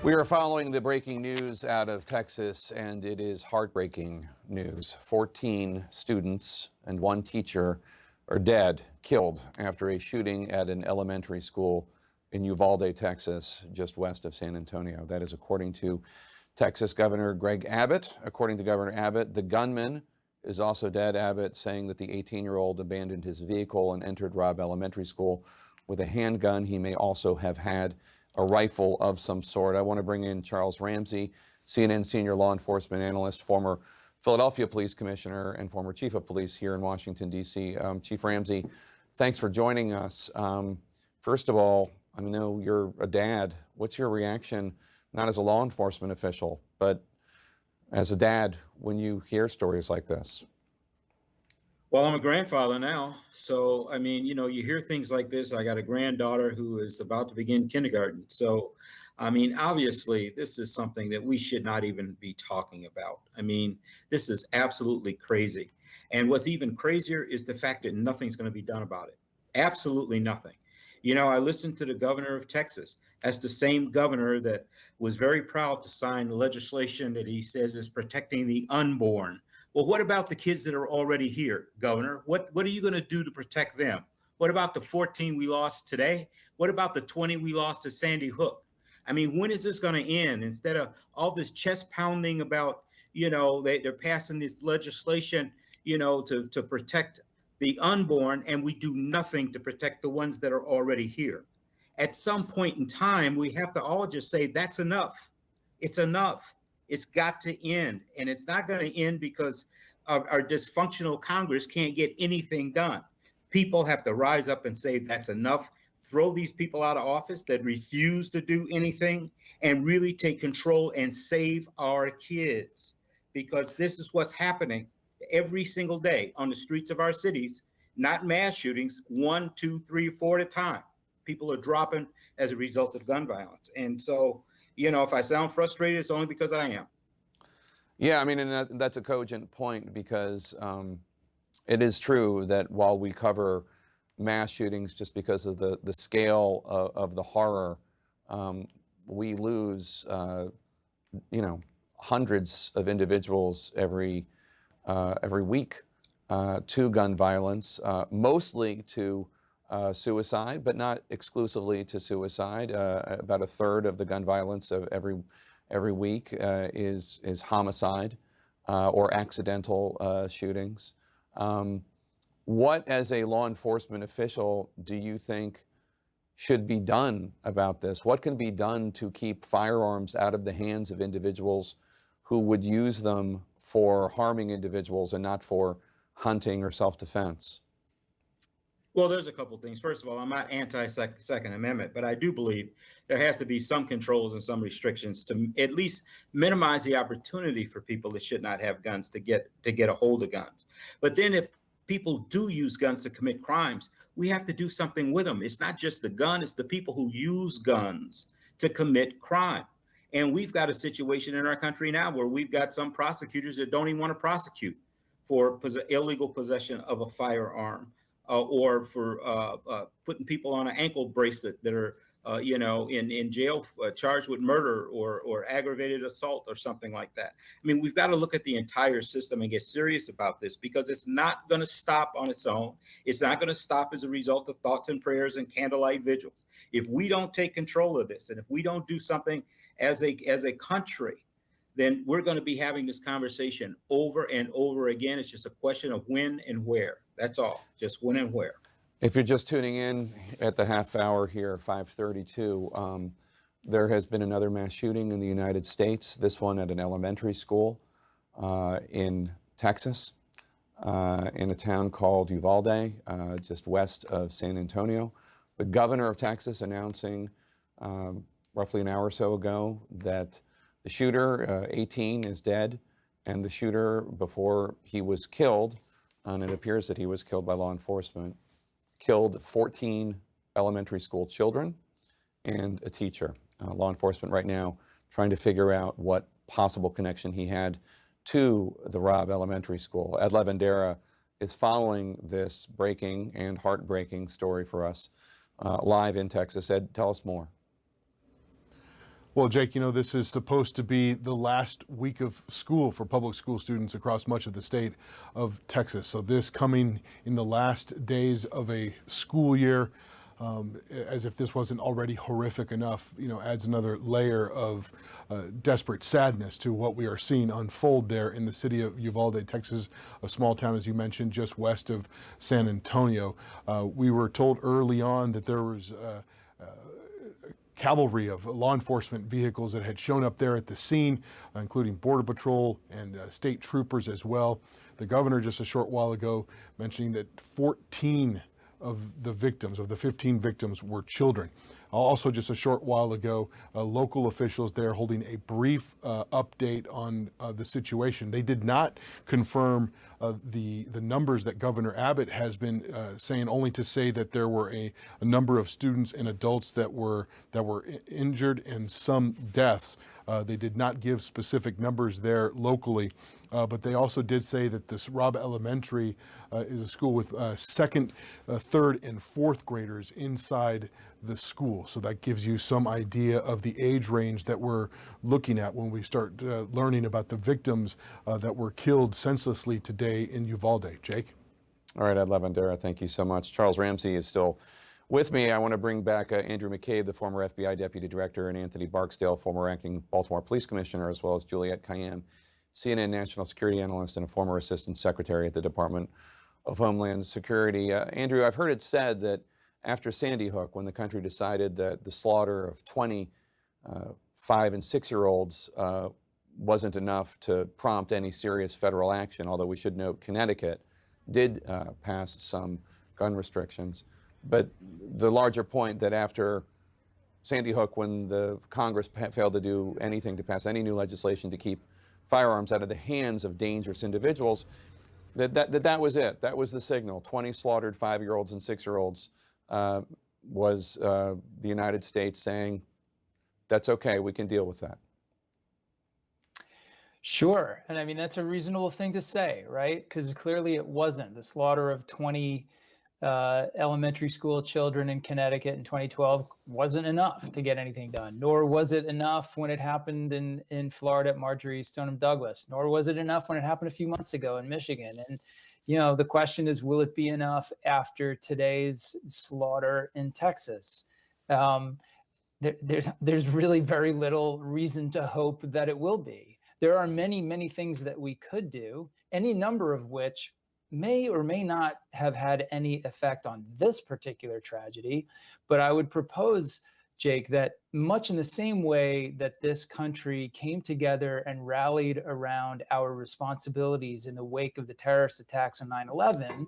We are following the breaking news out of Texas, and it is heartbreaking news. 14 students and one teacher are dead, killed after a shooting at an elementary school in Uvalde, Texas, just west of San Antonio. That is according to Texas Governor Greg Abbott. According to Governor Abbott, the gunman is also dead. Abbott saying that the 18-year-old abandoned his vehicle and entered Robb Elementary School with a handgun. He may also have had a rifle of some sort. I want to bring in Charles Ramsey, CNN senior law enforcement analyst, former Philadelphia Police Commissioner, and former Chief of Police here in Washington, D.C. Chief Ramsey, thanks for joining us. First of all, I know you're a dad. What's your reaction, not as a law enforcement official, but as a dad, when you hear stories like this? Well, I'm a grandfather now. So, I mean, you hear things like this. I got a granddaughter who is about to begin kindergarten. So, I mean, obviously, this is something that we should not even be talking about. I mean, this is absolutely crazy. And what's even crazier is the fact that nothing's going to be done about it. Absolutely nothing. I listened to the governor of Texas. That's the same governor that was very proud to sign legislation that he says is protecting the unborn. Well, what about the kids that are already here, Governor? What are you going to do to protect them? What about the 14 we lost today? What about the 20 we lost to Sandy Hook? I mean, when is this going to end? Instead of all this chest pounding about, they're passing this legislation, to protect the unborn, and we do nothing to protect the ones that are already here. At some point in time, we have to all just say, that's enough. It's enough. It's got to end. And it's not going to end because our dysfunctional Congress can't get anything done. People have to rise up and say, that's enough. Throw these people out of office that refuse to do anything and really take control and save our kids. Because this is what's happening every single day on the streets of our cities, not mass shootings, 1, 2, 3, 4 at a time. People are dropping as a result of gun violence. And so, if I sound frustrated, it's only because I am. Yeah, I mean, and that's a cogent point because it is true that while we cover mass shootings just because of the scale of the horror, we lose, hundreds of individuals every week to gun violence, mostly to suicide, but not exclusively to suicide. About a third of the gun violence of every week is homicide or accidental shootings. What, as a law enforcement official, do you think should be done about this? What can be done to keep firearms out of the hands of individuals who would use them for harming individuals and not for hunting or self-defense? Well, there's a couple of things. First of all, I'm not anti-Second Amendment, but I do believe there has to be some controls and some restrictions to at least minimize the opportunity for people that should not have guns to get a hold of guns. But then if people do use guns to commit crimes, we have to do something with them. It's not just the gun, it's the people who use guns to commit crime. And we've got a situation in our country now where we've got some prosecutors that don't even want to prosecute for illegal possession of a firearm. Or for putting people on an ankle bracelet that are, in jail charged with murder or aggravated assault or something like that. I mean, we've got to look at the entire system and get serious about this because it's not going to stop on its own. It's not going to stop as a result of thoughts and prayers and candlelight vigils. If we don't take control of this and if we don't do something as a country, then we're going to be having this conversation over and over again. It's just a question of when and where. That's all, just when and where. If you're just tuning in at the half hour here, 5:32, there has been another mass shooting in the United States, this one at an elementary school in Texas, in a town called Uvalde, just west of San Antonio. The governor of Texas announcing roughly an hour or so ago that the shooter, 18, is dead, and the shooter, before he was killed, and it appears that he was killed by law enforcement, killed 14 elementary school children and a teacher. Law enforcement right now trying to figure out what possible connection he had to the Robb Elementary School. Ed Lavandera is following this breaking and heartbreaking story for us live in Texas. Ed, tell us more. Well, Jake, this is supposed to be the last week of school for public school students across much of the state of Texas. So this coming in the last days of a school year, as if this wasn't already horrific enough, adds another layer of desperate sadness to what we are seeing unfold there in the city of Uvalde, Texas, a small town, as you mentioned, just west of San Antonio. We were told early on that there was cavalry of law enforcement vehicles that had shown up there at the scene, including Border Patrol and state troopers as well. The governor just a short while ago mentioning that 14 of the 15 victims were children. Also just a short while ago, local officials there holding a brief update on the situation. They did not confirm the numbers that Governor Abbott has been saying, only to say that there were a number of students and adults that were injured and some deaths. They did not give specific numbers there locally. But they also did say that this Robb Elementary is a school with second, third, and fourth graders inside the school. So that gives you some idea of the age range that we're looking at when we start learning about the victims that were killed senselessly today in Uvalde. Jake? All right, Ed Lavandera, thank you so much. Charles Ramsey is still with me. I want to bring back Andrew McCabe, the former FBI Deputy Director, and Anthony Barksdale, former acting Baltimore Police Commissioner, as well as Juliette Kayyem, CNN national security analyst and a former assistant secretary at the Department of Homeland Security. Andrew, I've heard it said that after Sandy Hook, when the country decided that the slaughter of 20 5- and 6-year-olds wasn't enough to prompt any serious federal action, although we should note Connecticut did pass some gun restrictions. But the larger point that after Sandy Hook, when the Congress failed to do anything to pass any new legislation to keep firearms out of the hands of dangerous individuals, that was it. That was the signal. 20 slaughtered 5-year-olds and 6-year-olds was the United States saying, that's okay, we can deal with that. Sure. And I mean, that's a reasonable thing to say, right? Because clearly it wasn't. The slaughter of 20 elementary school children in Connecticut in 2012 wasn't enough to get anything done, nor was it enough when it happened in Florida at Marjorie Stoneman Douglas, nor was it enough when it happened a few months ago in Michigan. And, the question is, will it be enough after today's slaughter in Texas? There's really very little reason to hope that it will be. There are many, many things that we could do, any number of which may or may not have had any effect on this particular tragedy. But I would propose, Jake, that much in the same way that this country came together and rallied around our responsibilities in the wake of the terrorist attacks on 9/11,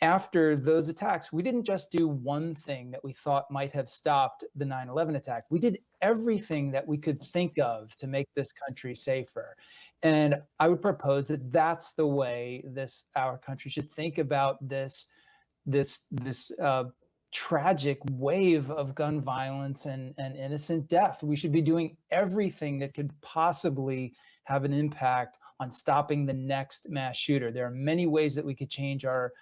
after those attacks, we didn't just do one thing that we thought might have stopped the 9/11 attack. We did everything that we could think of to make this country safer. And I would propose that that's the way our country should think about this tragic wave of gun violence and innocent death. We should be doing everything that could possibly have an impact on stopping the next mass shooter. There are many ways that we could change our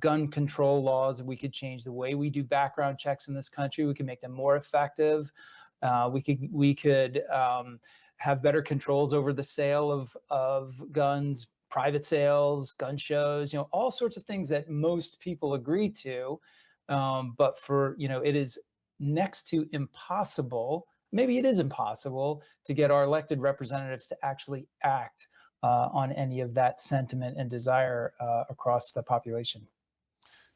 gun control laws. We could change the way we do background checks in this country. We can make them more effective. We could have better controls over the sale of guns, private sales, gun shows, all sorts of things that most people agree to. But it is next to impossible, maybe it is impossible, to get our elected representatives to actually act on any of that sentiment and desire across the population.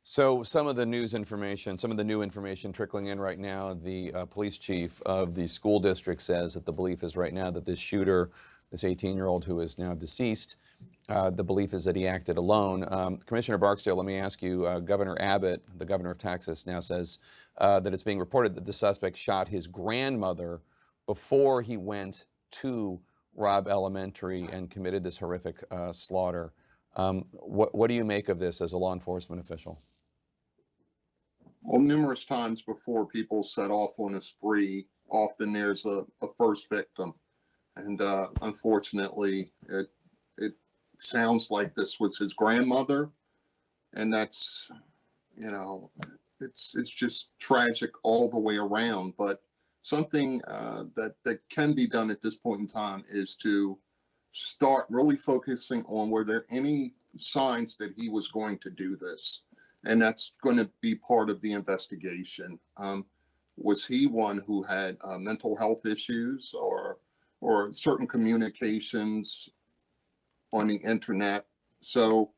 So some of the new information trickling in right now, the police chief of the school district says that the belief is right now that this shooter, this 18-year-old who is now deceased, the belief is that he acted alone. Commissioner Barksdale, let me ask you, Governor Abbott, the governor of Texas, now says that it's being reported that the suspect shot his grandmother before he went to Robb Elementary and committed this horrific slaughter. What do you make of this as a law enforcement official? Well, numerous times before people set off on a spree, often there's a first victim. And unfortunately, it sounds like this was his grandmother. And that's, it's just tragic all the way around. But something that can be done at this point in time is to start really focusing on were there any signs that he was going to do this, and that's going to be part of the investigation. Was he one who had mental health issues or certain communications on the internet? So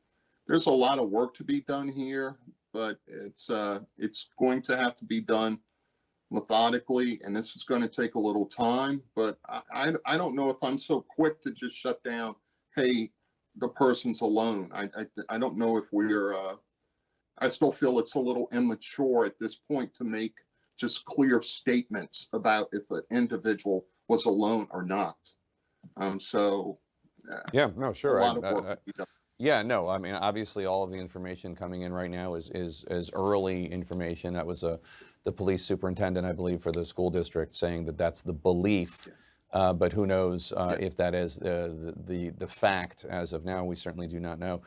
there's a lot of work to be done here, but it's going to have to be done methodically, and this is going to take a little time. But I don't know if I'm so quick to just shut down, hey, the person's alone. I don't know if we're I still feel it's a little immature at this point to make just clear statements about if an individual was alone or not. Yeah, no, sure. A lot of work to be done. Yeah, no, I mean, obviously, all of the information coming in right now is early information. That was the police superintendent, I believe, for the school district saying that that's the belief. But who knows if that is the fact as of now. We certainly do not know.